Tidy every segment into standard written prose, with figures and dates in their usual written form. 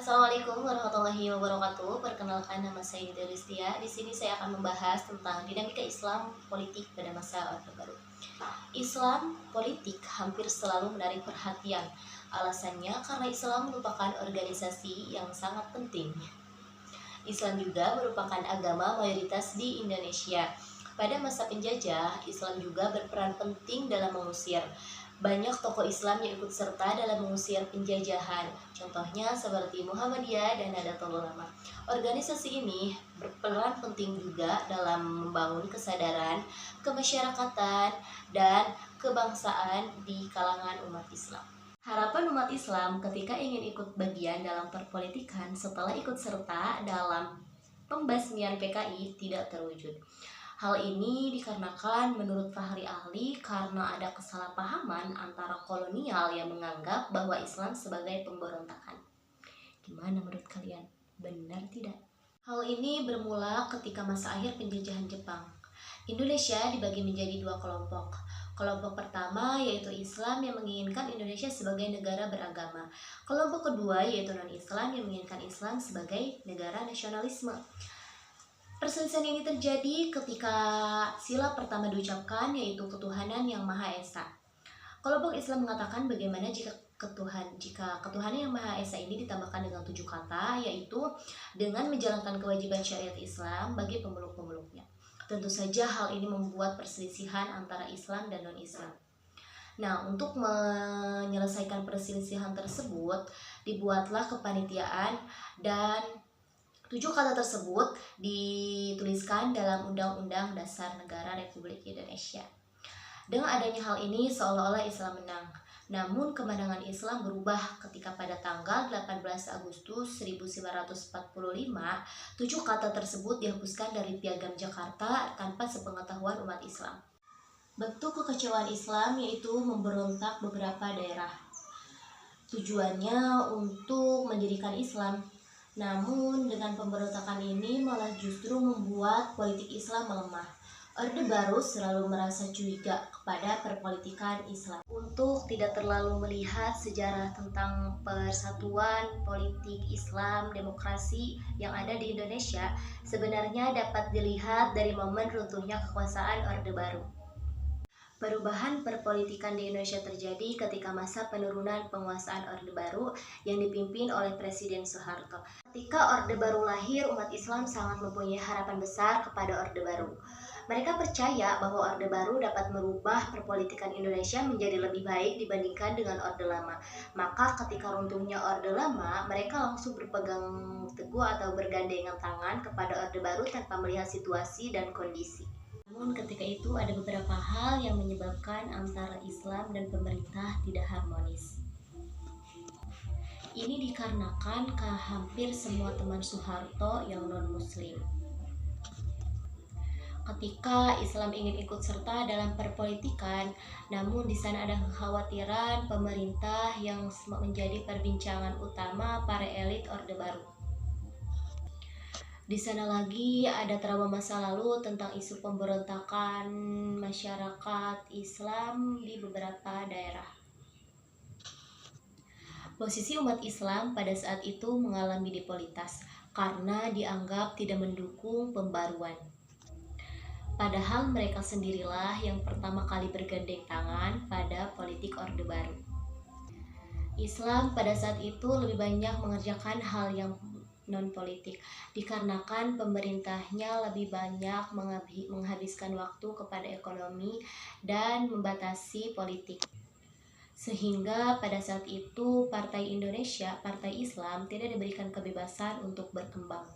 Assalamualaikum warahmatullahi wabarakatuh. Perkenalkan, nama saya Delistia. Di sini saya akan membahas tentang dinamika Islam politik pada masa Orde Baru. Islam politik hampir selalu menarik perhatian. Alasannya karena Islam merupakan organisasi yang sangat penting. Islam juga merupakan agama mayoritas di Indonesia. Pada masa penjajah, Islam juga berperan penting dalam mengusir. Banyak tokoh Islam yang ikut serta dalam mengusir penjajahan, contohnya seperti Muhammadiyah dan Nahdlatul Ulama. Organisasi ini berperan penting juga dalam membangun kesadaran, kemasyarakatan, dan kebangsaan di kalangan umat Islam. Harapan umat Islam ketika ingin ikut bagian dalam perpolitikan setelah ikut serta dalam pembasmian PKI tidak terwujud. Hal ini dikarenakan menurut Fahri Ahli karena ada kesalahpahaman antara kolonial yang menganggap bahwa Islam sebagai pemberontakan. Gimana menurut kalian? Benar tidak? Hal ini bermula ketika masa akhir penjajahan Jepang. Indonesia dibagi menjadi dua kelompok. Kelompok pertama yaitu Islam yang menginginkan Indonesia sebagai negara beragama. Kelompok kedua yaitu non-Islam yang menginginkan Islam sebagai negara nasionalisme. Perselisihan ini terjadi ketika sila pertama diucapkan, yaitu ketuhanan yang Maha Esa. Kelompok Islam mengatakan bagaimana jika ketuhanan yang Maha Esa ini ditambahkan dengan 7 kata, yaitu dengan menjalankan kewajiban syariat Islam bagi pemeluk-pemeluknya. Tentu saja hal ini membuat perselisihan antara Islam dan non-Islam. Nah, untuk menyelesaikan perselisihan tersebut, dibuatlah kepanitiaan dan 7 kata tersebut dituliskan dalam Undang-Undang Dasar Negara Republik Indonesia. Dengan adanya hal ini seolah-olah Islam menang. Namun kemenangan Islam berubah ketika pada tanggal 18 Agustus 1945, 7 kata tersebut dihapuskan dari Piagam Jakarta tanpa sepengetahuan umat Islam. Bentuk kekecewaan Islam yaitu memberontak beberapa daerah. Tujuannya untuk mendirikan Islam. Namun dengan pemberontakan ini malah justru membuat politik Islam melemah. Orde Baru selalu merasa curiga kepada perpolitikan Islam. Untuk tidak terlalu melihat sejarah tentang persatuan politik Islam demokrasi yang ada di Indonesia, sebenarnya dapat dilihat dari momen runtuhnya kekuasaan Orde Baru. Perubahan perpolitikan di Indonesia terjadi ketika masa penurunan penguasaan Orde Baru yang dipimpin oleh Presiden Soeharto. Ketika Orde Baru lahir, umat Islam sangat mempunyai harapan besar kepada Orde Baru. Mereka percaya bahwa Orde Baru dapat merubah perpolitikan Indonesia menjadi lebih baik dibandingkan dengan Orde Lama. Maka ketika runtuhnya Orde Lama, mereka langsung berpegang teguh atau bergandengan tangan kepada Orde Baru tanpa melihat situasi dan kondisi. Namun ketika itu ada beberapa hal yang menyebabkan antara Islam dan pemerintah tidak harmonis. Ini dikarenakan hampir semua teman Soeharto yang non-muslim. Ketika Islam ingin ikut serta dalam perpolitikan, namun di sana ada kekhawatiran pemerintah yang menjadi perbincangan utama para elit Orde Baru. Di sana lagi ada trauma masa lalu tentang isu pemberontakan masyarakat Islam di beberapa daerah. Posisi umat Islam pada saat itu mengalami bipolaritas karena dianggap tidak mendukung pembaruan. Padahal mereka sendirilah yang pertama kali bergandeng tangan pada politik Orde Baru. Islam pada saat itu lebih banyak mengerjakan hal yang non-politik, dikarenakan pemerintahnya lebih banyak menghabiskan waktu kepada ekonomi dan membatasi politik. Sehingga pada saat itu Partai Indonesia, Partai Islam tidak diberikan kebebasan untuk berkembang.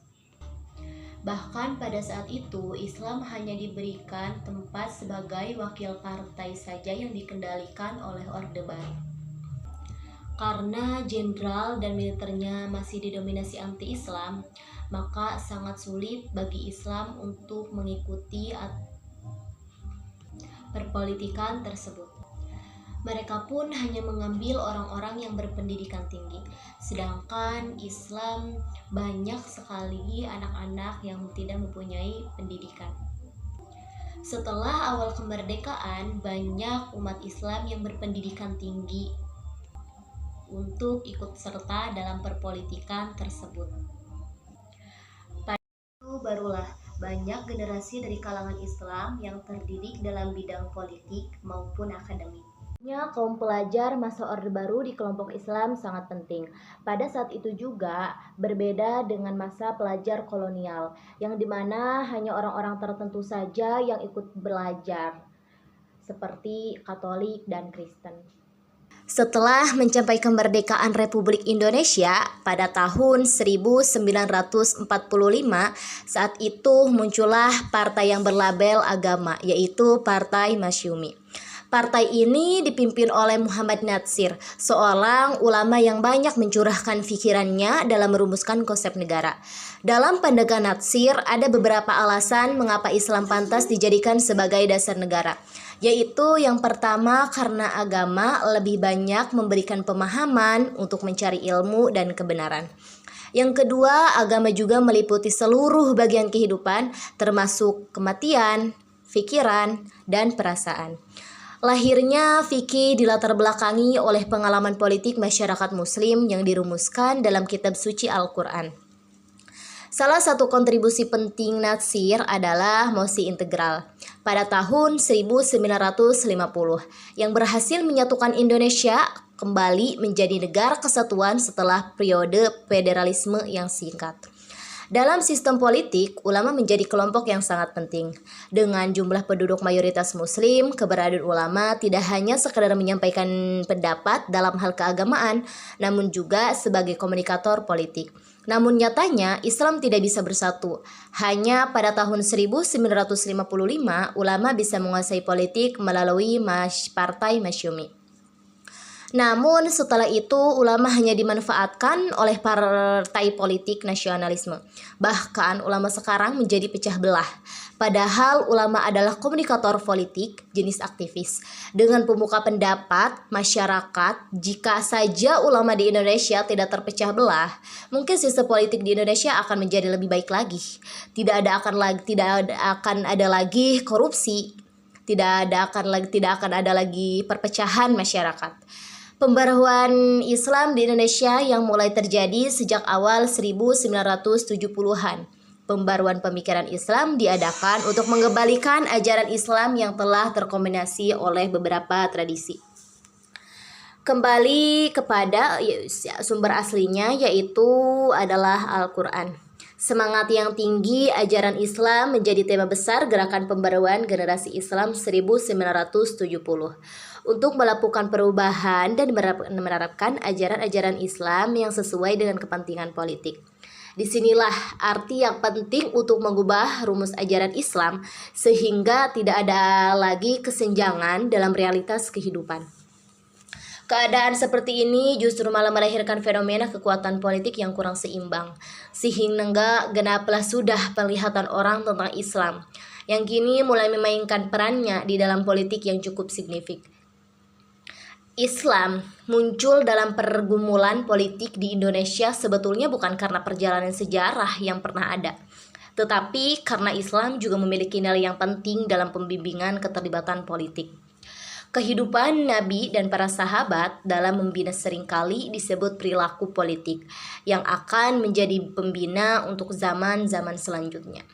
Bahkan pada saat itu Islam hanya diberikan tempat sebagai wakil partai saja yang dikendalikan oleh Orde Baru. Karena jenderal dan militernya masih didominasi anti-Islam, maka sangat sulit bagi Islam untuk mengikuti perpolitikan tersebut. Mereka pun hanya mengambil orang-orang yang berpendidikan tinggi, sedangkan Islam banyak sekali anak-anak yang tidak mempunyai pendidikan. Setelah awal kemerdekaan, banyak umat Islam yang berpendidikan tinggi untuk ikut serta dalam perpolitikan tersebut. Pada itu barulah banyak generasi dari kalangan Islam yang terdidik dalam bidang politik maupun akademik. Kaum pelajar masa Orde Baru di kelompok Islam sangat penting. Pada saat itu juga berbeda dengan masa pelajar kolonial, yang dimana hanya orang-orang tertentu saja yang ikut belajar, seperti Katolik dan Kristen. Setelah mencapai kemerdekaan Republik Indonesia pada tahun 1945, saat itu muncullah partai yang berlabel agama, yaitu Partai Masyumi. Partai ini dipimpin oleh Muhammad Natsir, seorang ulama yang banyak mencurahkan pikirannya dalam merumuskan konsep negara. Dalam pandangan Natsir, ada beberapa alasan mengapa Islam pantas dijadikan sebagai dasar negara, yaitu yang pertama karena agama lebih banyak memberikan pemahaman untuk mencari ilmu dan kebenaran. Yang kedua, agama juga meliputi seluruh bagian kehidupan, termasuk kematian, pikiran, dan perasaan. Lahirnya fikih dilatar belakangi oleh pengalaman politik masyarakat muslim yang dirumuskan dalam kitab suci Al-Quran. Salah satu kontribusi penting Natsir adalah mosi integral pada tahun 1950 yang berhasil menyatukan Indonesia kembali menjadi negara kesatuan setelah periode federalisme yang singkat. Dalam sistem politik, ulama menjadi kelompok yang sangat penting. Dengan jumlah penduduk mayoritas muslim, keberadaan ulama tidak hanya sekedar menyampaikan pendapat dalam hal keagamaan, namun juga sebagai komunikator politik. Namun nyatanya Islam tidak bisa bersatu. Hanya pada tahun 1955 ulama bisa menguasai politik melalui Partai Masyumi. Namun setelah itu ulama hanya dimanfaatkan oleh partai politik nasionalisme. Bahkan ulama sekarang menjadi pecah belah. Padahal ulama adalah komunikator politik jenis aktivis. Dengan pembuka pendapat masyarakat, jika saja ulama di Indonesia tidak terpecah belah, mungkin sistem politik di Indonesia akan menjadi lebih baik lagi. Tidak akan ada lagi korupsi, tidak akan ada lagi perpecahan masyarakat. Pembaruan Islam di Indonesia yang mulai terjadi sejak awal 1970-an. Pembaruan pemikiran Islam diadakan untuk mengembalikan ajaran Islam yang telah terkombinasi oleh beberapa tradisi. Kembali kepada sumber aslinya, yaitu adalah Al-Quran. Semangat yang tinggi ajaran Islam menjadi tema besar gerakan pembaruan generasi Islam 1970 untuk melakukan perubahan dan menerapkan ajaran-ajaran Islam yang sesuai dengan kepentingan politik. Disinilah arti yang penting untuk mengubah rumus ajaran Islam sehingga tidak ada lagi kesenjangan dalam realitas kehidupan. Keadaan seperti ini justru malah melahirkan fenomena kekuatan politik yang kurang seimbang, sehingga genaplah sudah penglihatan orang tentang Islam, yang kini mulai memainkan perannya di dalam politik yang cukup signifikan. Islam muncul dalam pergumulan politik di Indonesia sebetulnya bukan karena perjalanan sejarah yang pernah ada, tetapi karena Islam juga memiliki nilai yang penting dalam pembimbingan keterlibatan politik. Kehidupan Nabi dan para sahabat dalam membina seringkali disebut perilaku politik yang akan menjadi pembina untuk zaman-zaman selanjutnya.